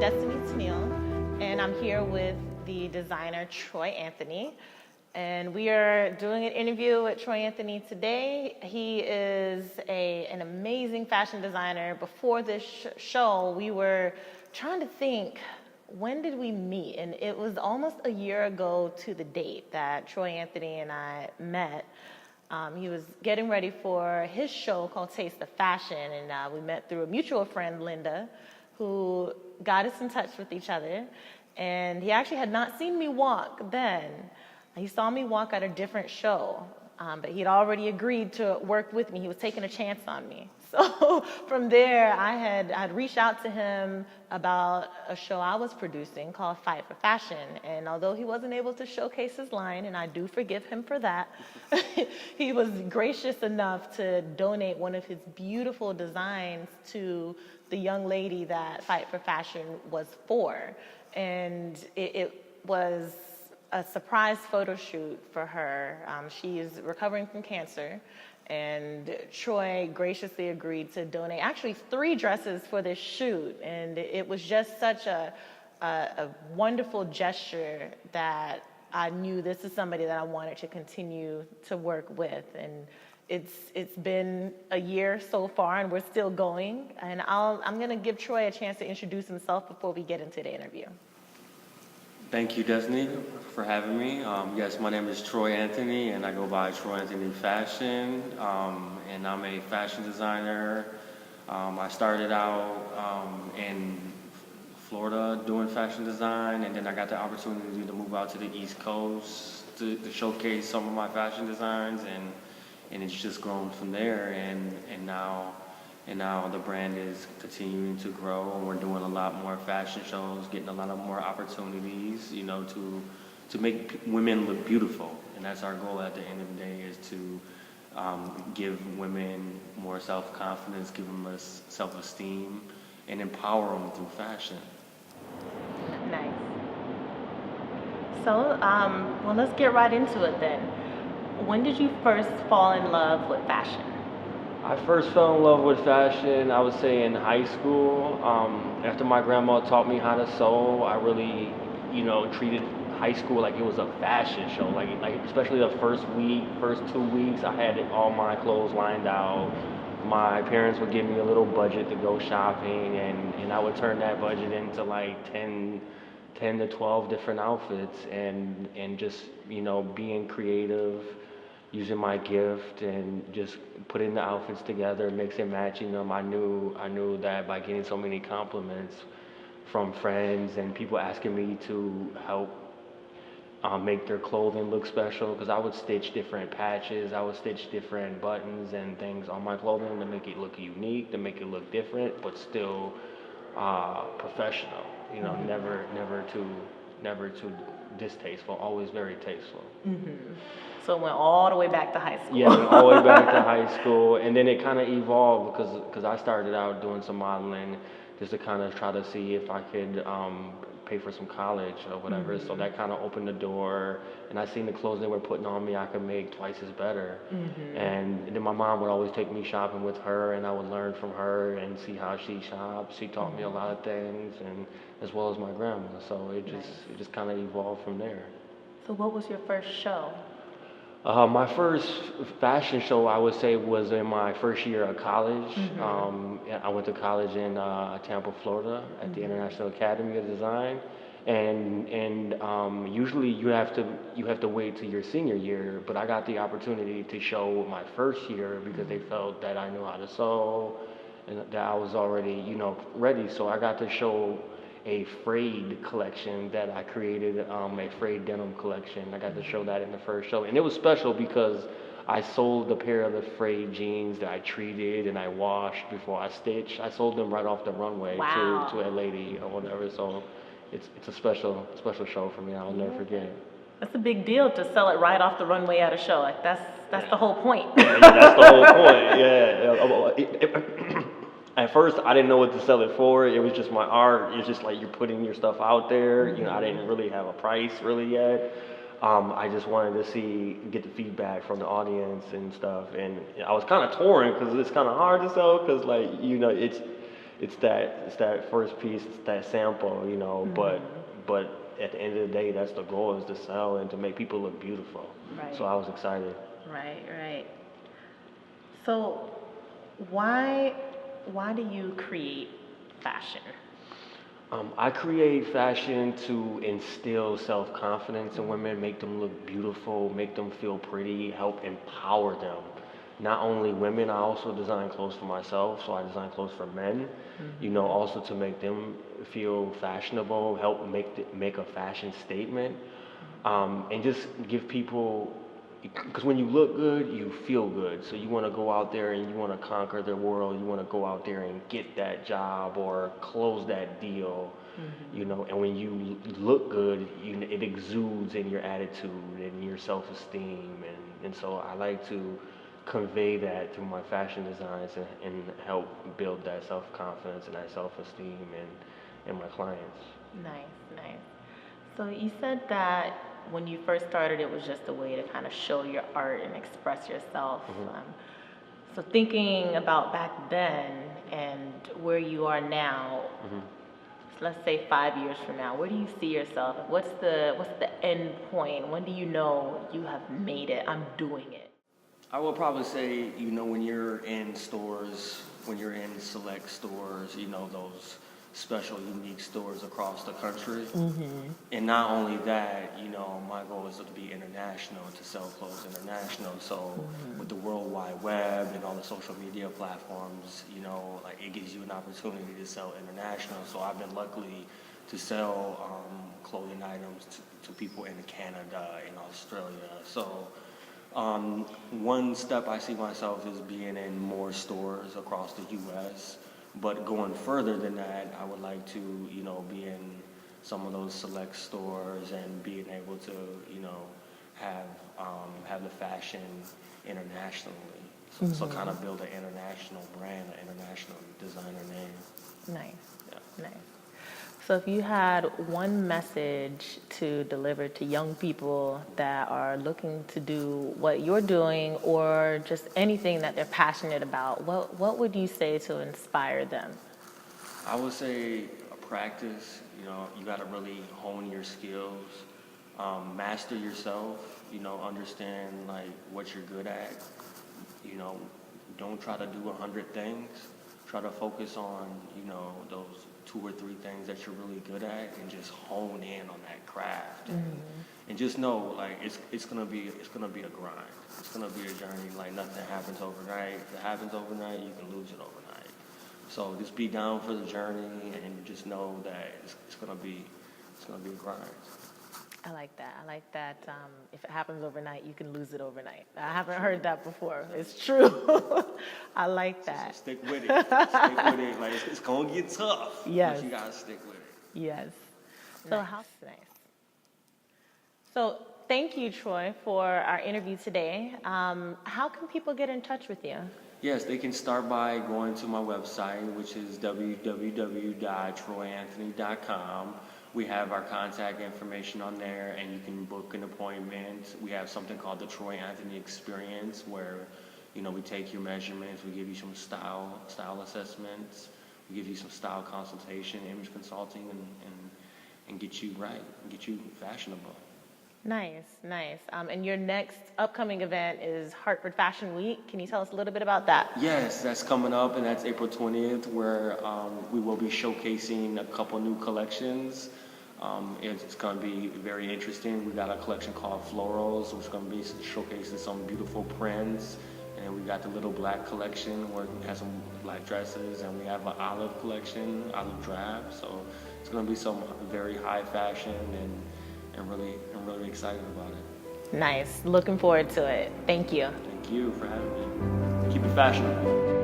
Destiny Tenille, and I'm here with the designer Troy Anthony. And we are doing an interview with Troy Anthony today. He is an amazing fashion designer. Before this show, we were trying to think, when did we meet? And it was almost a year ago to the date that Troy Anthony and I met. He was getting ready for his show called Taste of Fashion, and we met through a mutual friend, Linda, who got us in touch with each other. And he actually had not seen me walk then. He saw me walk at a different show, but he'd already agreed to work with me. He was taking a chance on me. So from there, I'd reached out to him about a show I was producing called Fight for Fashion. And although he wasn't able to showcase his line, and I do forgive him for that, he was gracious enough to donate one of his beautiful designs to the young lady that Fight for Fashion was for. And it was a surprise photo shoot for her. She is recovering from cancer, and Troy graciously agreed to donate actually 3 dresses for this shoot. And it was just such a wonderful gesture that I knew this is somebody that I wanted to continue to work with. And it's been a year so far, and we're still going. And I'm going to give Troy a chance to introduce himself before we get into the interview. Thank you, Destiny, for having me. Yes, my name is Troy Anthony, and I go by Troy Anthony Fashion, and I'm a fashion designer. I started out in Florida doing fashion design, and then I got the opportunity to move out to the East Coast to showcase some of my fashion designs, and it's just grown from there, and now the brand is continuing to grow, and we're doing a lot more fashion shows, getting a lot of more opportunities, to make women look beautiful. And that's our goal at the end of the day, is to give women more self-confidence, give them less self-esteem, and empower them through fashion. Nice. So, well, let's get right into it then. When did you first fall in love with fashion? I first fell in love with fashion, I would say, in high school. After my grandma taught me how to sew, I really, treated high school like it was a fashion show. Like especially the first 2 weeks, I had all my clothes lined out. My parents would give me a little budget to go shopping, and I would turn that budget into like 10 to 12 different outfits, and just, being creative, using my gift and just putting the outfits together, mix and matching them. I knew that by getting so many compliments from friends and people asking me to help make their clothing look special, because I would stitch different patches, I would stitch different buttons and things on my clothing to make it look unique, to make it look different, but still professional. Never too distasteful, always very tasteful. Mm-hmm. So it went all the way back to high school. Yeah, went all the way back to high school, and then it kind of evolved because I started out doing some modeling just to kind of try to see if I could pay for some college or whatever. Mm-hmm. So that kind of opened the door, and I seen the clothes they were putting on me I could make twice as better. Mm-hmm. And then my mom would always take me shopping with her, and I would learn from her and see how she shopped. She taught me a lot of things, and as well as my grandma. So it just kind of evolved from there. So what was your first show? My first fashion show, I would say, was in my first year of college. Mm-hmm. I went to college in Tampa, Florida, at the International Academy of Design, and usually you have to wait till your senior year. But I got the opportunity to show my first year because they felt that I knew how to sew and that I was already, ready. So I got to show a frayed collection that I created, a frayed denim collection. I got to show that in the first show, and it was special because I sold a pair of the frayed jeans that I treated and I washed before I stitched. I sold them right off the runway. Wow. to a lady or whatever. So it's a special show for me. I'll never forget it. That's a big deal to sell it right off the runway at a show. Like that's the whole point. Yeah, that's the whole point. Yeah. At first, I didn't know what to sell it for. It was just my art. It's just like you're putting your stuff out there. I didn't really have a price really yet. I just wanted to get the feedback from the audience and stuff. And I was kind of torn because it's kind of hard to sell because it's that first piece, it's that sample, you know. But at the end of the day, that's the goal, is to sell and to make people look beautiful. So Right. I was excited. Right, right. So why why do you create fashion? I create fashion to instill self-confidence in women, make them look beautiful, make them feel pretty, help empower them. Not only women, I also design clothes for myself, so I design clothes for men, you know, also to make them feel fashionable, help make a fashion statement, and just give people, because when you look good, you feel good. So you want to go out there and you want to conquer the world. You want to go out there and get that job or close that deal, you know. And when you look good, it exudes in your attitude and your self-esteem. And so I like to convey that through my fashion designs, and help build that self-confidence and that self-esteem in my clients. Nice, nice. So you said that when you first started, it was just a way to kind of show your art and express yourself. So thinking about back then and where you are now, let's say 5 years from now, where do you see yourself? What's the end point? When do you know you have made it? I'm doing it. I would probably say, you know, when you're in stores, when you're in select stores, you know, those special, unique stores across the country. And not only that, you know, my goal is to be international, to sell clothes international. So with the World Wide Web and all the social media platforms, you know, like, it gives you an opportunity to sell international. So I've been lucky to sell clothing items to people in Canada and Australia. So one step I see myself is being in more stores across the U.S., but going further than that, I would like to, you know, be in some of those select stores and being able to, you know, have the fashion internationally. So kind of build an international brand, an international designer name. Nice, Yeah. nice. So if you had one message to deliver to young people that are looking to do what you're doing, or just anything that they're passionate about, what would you say to inspire them? I would say practice. You know, you got to really hone your skills, master yourself. You know, understand like what you're good at. You know, don't try to do 100 things. Try to focus on, you know, those 2 or 3 things that you're really good at, and just hone in on that craft. And just know, like, it's gonna be a grind. It's gonna be a journey. Like, nothing happens overnight. If it happens overnight, you can lose it overnight. So just be down for the journey, and just know that it's gonna be a grind. I like that. I like that. If it happens overnight, you can lose it overnight. I haven't heard that before. It's true. I like that. So stick with it. Stick with it. Like, it's gonna get tough. Yes. But you gotta stick with it. Yes. So how nice. So thank you, Troy, for our interview today. How can people get in touch with you? Yes, they can start by going to my website, which is www.troyanthony.com. We have our contact information on there, and you can book an appointment. We have something called the Troy Anthony Experience, where, you know, we take your measurements, we give you some style assessments, we give you some style consultation, image consulting, and get you right, and get you fashionable. Nice, nice. And your next upcoming event is Hartford Fashion Week. Can you tell us a little bit about that? Yes, that's coming up, and that's April 20th, where we will be showcasing a couple new collections. It's going to be very interesting. We got a collection called Florals, which is going to be showcasing some beautiful prints. And we got the Little Black collection, where we have some black dresses, and we have an olive collection, olive drab. So it's going to be some very high fashion, and really excited about it. Nice. Looking forward to it. Thank you. Thank you for having me. Keep it fashionable.